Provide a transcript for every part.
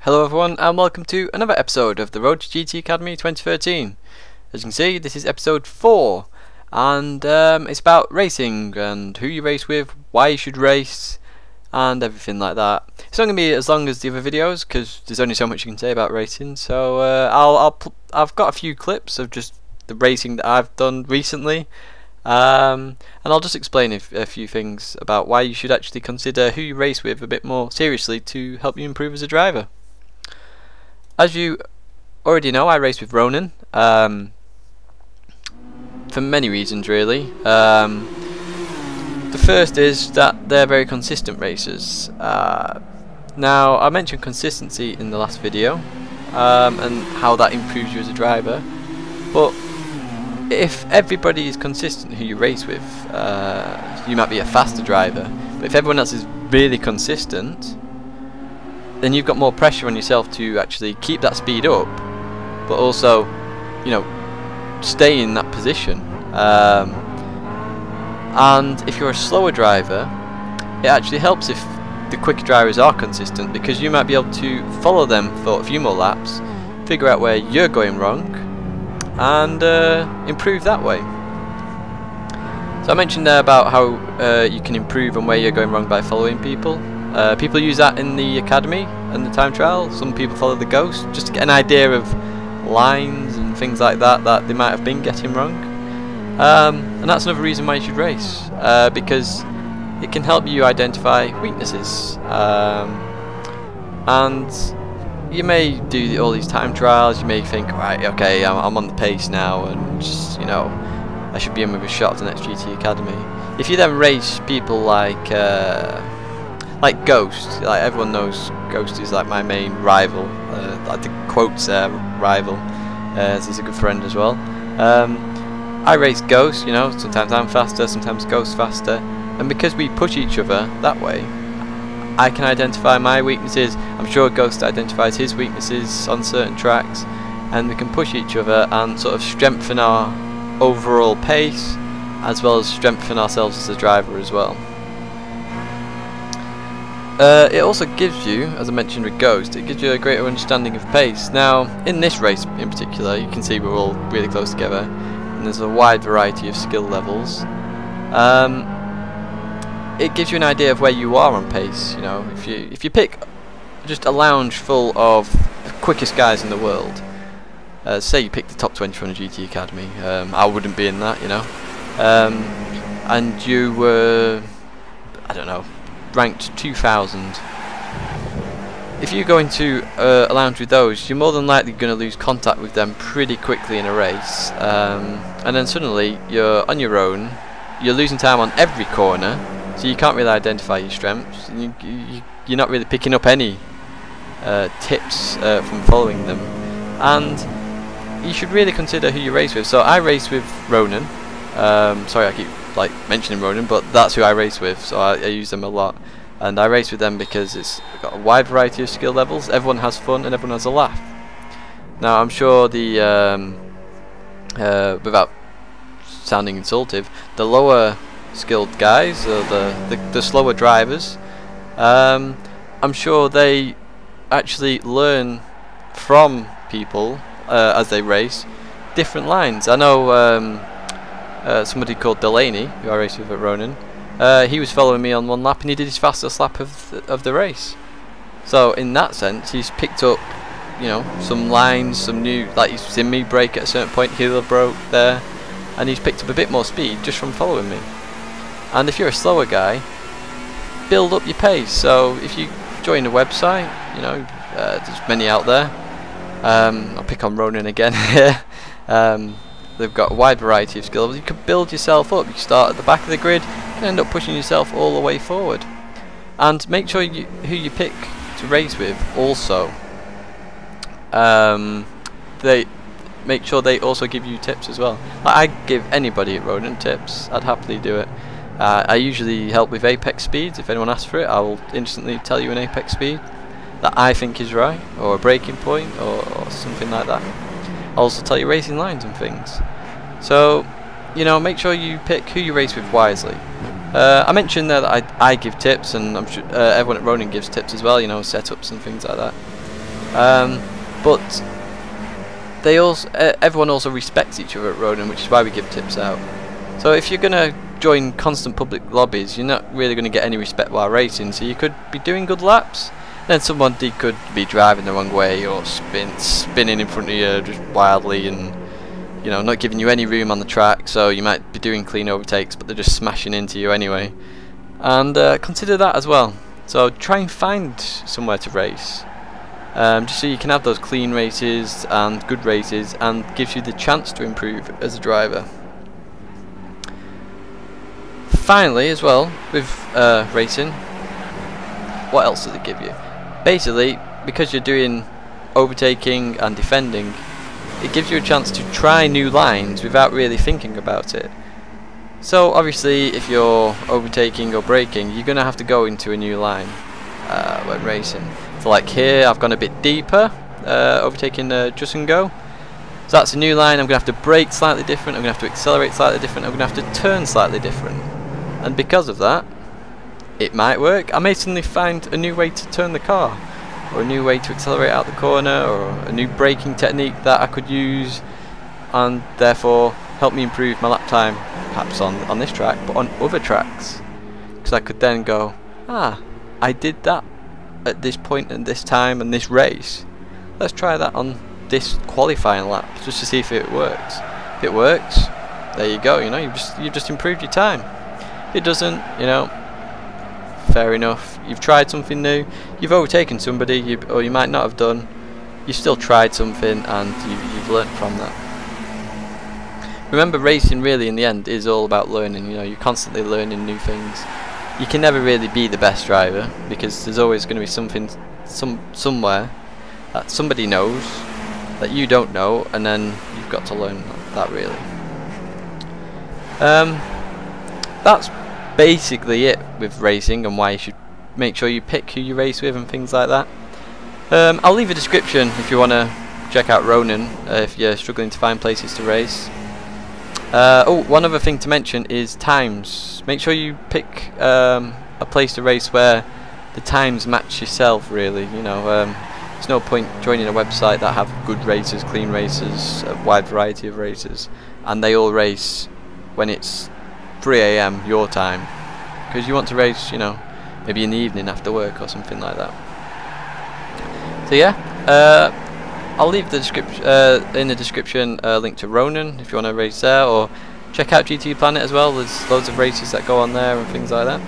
Hello everyone and welcome to another episode of the Road to GT Academy 2013. As you can see, this is episode 4 and it's about racing and who you race with, why you should race and everything like that. It's not going to be as long as the other videos because there's only so much you can say about racing, so I've got a few clips of just the racing that I've done recently, and I'll just explain a few things about why you should actually consider who you race with a bit more seriously to help you improve as a driver. As you already know, I race with Ronin for many reasons really. The first is that they're very consistent racers. Now I mentioned consistency in the last video and how that improves you as a driver, but if everybody is consistent who you race with, you might be a faster driver, but if everyone else is really consistent, then you've got more pressure on yourself to actually keep that speed up, but also, you know, stay in that position. And if you're a slower driver, it actually helps if the quicker drivers are consistent, because you might be able to follow them for a few more laps, figure out where you're going wrong, and improve that way. So I mentioned there about how you can improve on where you're going wrong by following people. People use that in the academy and the time trial. Some people follow the ghost just to get an idea of lines and things like that that they might have been getting wrong. And that's another reason why you should race, because it can help you identify weaknesses. And you may do all these time trials, you may think, right, okay, I'm on the pace now and just, you know, I should be in with a shot at the next GT Academy. If you then race people like Ghost, like everyone knows Ghost is like my main rival, like the quotes rival, as he's a good friend as well. I race Ghost, you know, sometimes I'm faster, sometimes Ghost's faster, and because we push each other that way, I can identify my weaknesses, I'm sure Ghost identifies his weaknesses on certain tracks, and we can push each other and sort of strengthen our overall pace, as well as strengthen ourselves as a driver as well. It also gives you, as I mentioned with Ghost, it gives you a greater understanding of pace. Now, in this race in particular, you can see we're all really close together, and there's a wide variety of skill levels. It gives you an idea of where you are on pace. You know, if you pick just a lounge full of the quickest guys in the world, say you pick the top 20 from the GT Academy, I wouldn't be in that, you know, and you were, I don't know, ranked 2000. If you go into a lounge with those, you're more than likely going to lose contact with them pretty quickly in a race, and then suddenly you're on your own, you're losing time on every corner, so you can't really identify your strengths, and you're not really picking up any tips from following them, and you should really consider who you race with. So I race with Ronin. Sorry I keep like mentioning Ronin, but that's who I race with, so I use them a lot, and I race with them because it's got a wide variety of skill levels, everyone has fun and everyone has a laugh. Now I'm sure the without sounding insultive, the lower skilled guys, or the slower drivers, I'm sure they actually learn from people as they race different lines. I know somebody called Delaney, who I raced with at Ronin, he was following me on one lap and he did his fastest lap of the race. So in that sense, he's picked up, you know, some lines, some new, like he's seen me brake at a certain point, heel broke there, and he's picked up a bit more speed just from following me. And if you're a slower guy, build up your pace. So if you join a website, you know, there's many out there. I'll pick on Ronin again here. They've got a wide variety of skills. You can build yourself up. You start at the back of the grid, you can end up pushing yourself all the way forward. And make sure who you pick to race with also. They make sure they also give you tips as well. Like, I give anybody at Ronin tips. I'd happily do it. I usually help with apex speeds. If anyone asks for it, I will instantly tell you an apex speed that I think is right, or a braking point, or something like that. I'll also tell you racing lines and things. So, you know, make sure you pick who you race with wisely. I mentioned there that I give tips, and I'm sure everyone at Ronin gives tips as well, you know, setups and things like that. But they also everyone also respects each other at Ronin, which is why we give tips out. So if you're gonna join constant public lobbies, you're not really going to get any respect while racing. So you could be doing good laps, then somebody could be driving the wrong way or spinning in front of you just wildly, and you know, not giving you any room on the track. So you might be doing clean overtakes, but they're just smashing into you anyway. And consider that as well. So try and find somewhere to race, just so you can have those clean races and good races, and gives you the chance to improve as a driver. Finally, as well, with racing, what else does it give you? Basically, because you're doing overtaking and defending, it gives you a chance to try new lines without really thinking about it. So obviously, if you're overtaking or braking, you're going to have to go into a new line when racing. So like here, I've gone a bit deeper, overtaking just and go. So that's a new line. I'm going to have to brake slightly different, I'm going to have to accelerate slightly different, I'm going to have to turn slightly different. And because of that, it might work. I may suddenly find a new way to turn the car, or a new way to accelerate out the corner, or a new braking technique that I could use, and therefore help me improve my lap time, perhaps on this track, but on other tracks. Because I could then go, I did that at this point and this time and this race. Let's try that on this qualifying lap, just to see if it works. If it works, there you go. You know, you've just improved your time. If it doesn't, you know, fair enough. You've tried something new. You've overtaken somebody, or you might not have done. You've still tried something, and you've learnt from that. Remember, racing really in the end is all about learning. You know, you're constantly learning new things. You can never really be the best driver, because there's always going to be something somewhere that somebody knows that you don't know, and then you've got to learn that really. That's basically it with racing, and why you should make sure you pick who you race with and things like that. I'll leave a description if you want to check out Ronin if you're struggling to find places to race. Oh, one other thing to mention is times. Make sure you pick a place to race where the times match yourself really. You know, there's no point joining a website that have good races, clean races, a wide variety of races, and they all race when it's 3 AM your time, because you want to race, you know, maybe in the evening after work or something like that. So yeah, I'll leave the in the description a link to Ronin if you want to race there, or check out GT Planet as well. There's loads of races that go on there and things like that.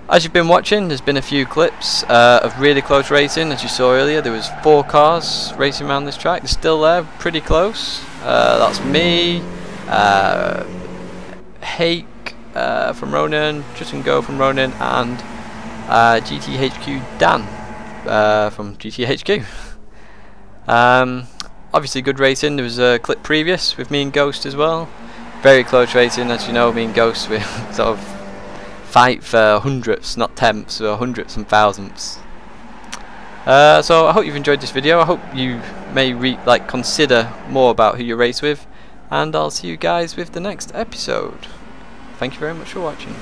As you've been watching, there's been a few clips of really close racing. As you saw earlier, there was 4 cars racing around this track. They're still there, pretty close. That's me, Hake from Ronin, Just and Go from Ronin, and GTHQ Dan from GTHQ. Obviously good racing. There was a clip previous with me and Ghost as well. Very close racing. As you know, me and Ghost we sort of fight for hundredths, not tenths, or hundredths and thousandths. So I hope you've enjoyed this video. I hope you may consider more about who you race with, and I'll see you guys with the next episode. Thank you very much for watching.